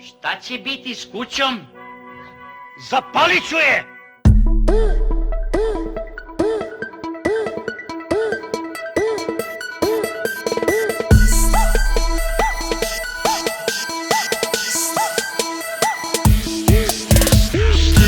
Šta će biti s kućom? Zapalit ću je!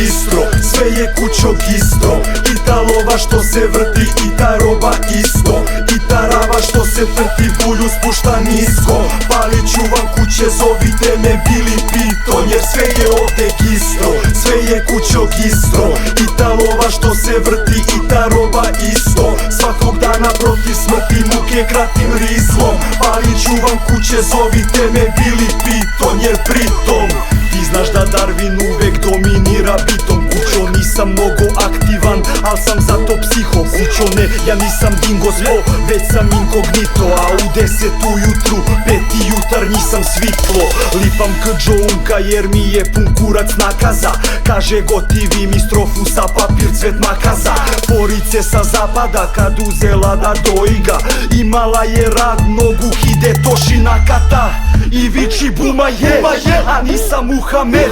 Istro, sve je kućog isto, i ta lova što se vrti, i ta roba isto, i ta rava što se trti, bulju spušta nisko. Palit ću vam kuće, zovite me Bili Piton, jer sve je ovdje isto, sve je kućog isto, i ta lova što se vrti, i ta roba isto. Svakog dana protiv smrti, muke kratim rizlom. Palit ću vam kuće, zovite me Bili Piton, jer pritom ti znaš da Darwin uvek dominira bitom. Kućo nisam mnogo aktivan, al sam zato psiho. Kućo ne, ja nisam dingo zlo, već sam inkognito. A u 10 ujutru, 5 jutar nisam svitlo. Lipam k džounka jer mi je pun kurac nakaza. Kaže gotivi mi strofu sa papir cvet makaza. Porice sa zapada kad uzela da dojga, imala je rad nogu Hidetoshi Nakata i viči buma je, a nisam Muhamed.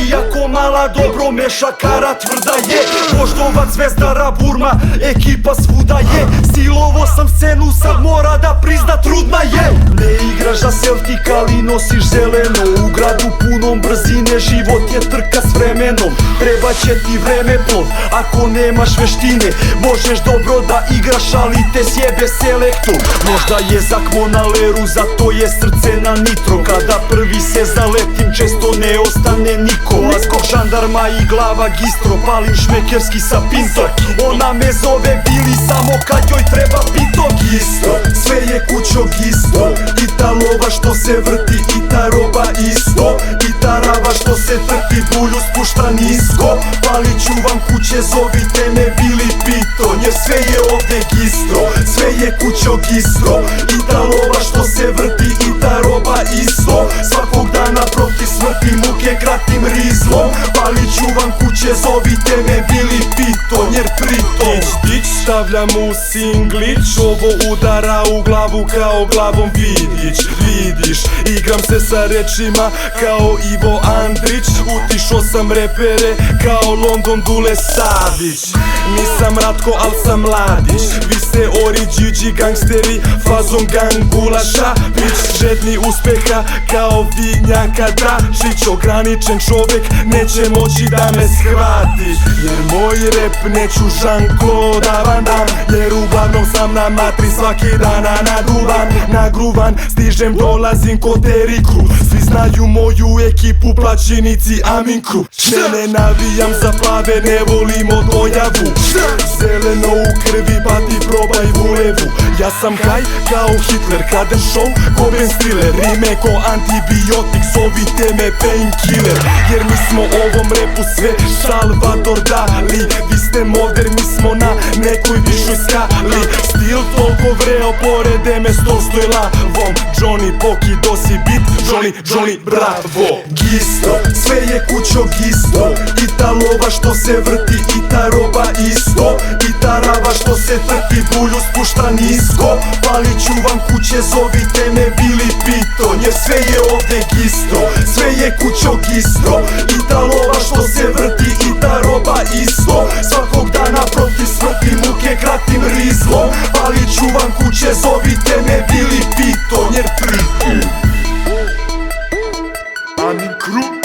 Iako mala dobro meša kara tvrda je. Voždovac Zvezdara Burma, ekipa svuda je. Stilovo sam scenu, sad mora da prizna trudna je. Ne igraš za Celtic ali nosiš zeleno. U gradu punom brzine život je trka s vremenom. Treba će ti vreme plod, ako nemaš veštine. Možeš dobro da igraš ali te sjebe selektor. Možda je zakmo na leru, zato je srce na nitro. Kada prvi se zaletim često ne ostane niko. Laskog žandarma i glava gistro, palim šmekerski sa pintom. Ona me zove Bili samo kad joj treba pitom. Isto, sve je kućog isto, i ta lova što se vrti, i ta roba isto, i ta rava što se trti, bulju spušta nisko. Palit ću vam kuće, zovite me Bili Piton, jer sve je ovdje isto, sve je kućog isto, i ta lova što se vrti, i ta roba isto. Svakog dana protiv smrti, muke kratim rizlom. Palit ću vam kuće, zovite me Bili Piton, jer pritom Dić stavljam u singlić, ovo udara u glavu kao glavom vidić. Vidiš, igram se sa rečima kao Ivo Andrić. Utišo sam repere kao London Dule Savić. Nisam Ratko, al sam Mladić. Vi ste oriđiđi gangsteri, fazom gangulaša. Bić žedni uspeha kao Vinjaka Dačić. Ograničen čovjek neće moći da me shvati, jer moj rep neću Jean-Claude Van Damme. Jer uglavnom sam na matri svaki dana nagruvan. Stižem, dolazim kod Eriku, svi znaju moju ekipu, plaćenici Aminku. Ne navijam za plave, ne volim od dojavu. Zeleno u krvi, pa ti probaj vulevu. Ja sam haj kao Hitler, kraden show ko Ben Stiller. Rime ko antibiotik, zovite me painkiller. Jer mi smo ovom repu sve Salvador Dali. Vi ste modern, mi smo na nekoj višoj skali. Stil toliko vreo, porede me stol stoj lavom. Johnny Poki dosi bit, Johnny bravo. Isto, sve je kućog isto, i ta lova što se vrti, i ta roba isto, i ta rava što se trti, bulju spušta nisko. Palit ću vam kuće, zovite me Bili Piton, jer sve je ovdje isto, sve je kućog isto, i ta lova što se vrti, i ta roba isto. Svakog dana protiv smrti, muke kratim rizlom. Palit ću vam kuće, zovite me Bili Piton, jer pritom Amin Kru.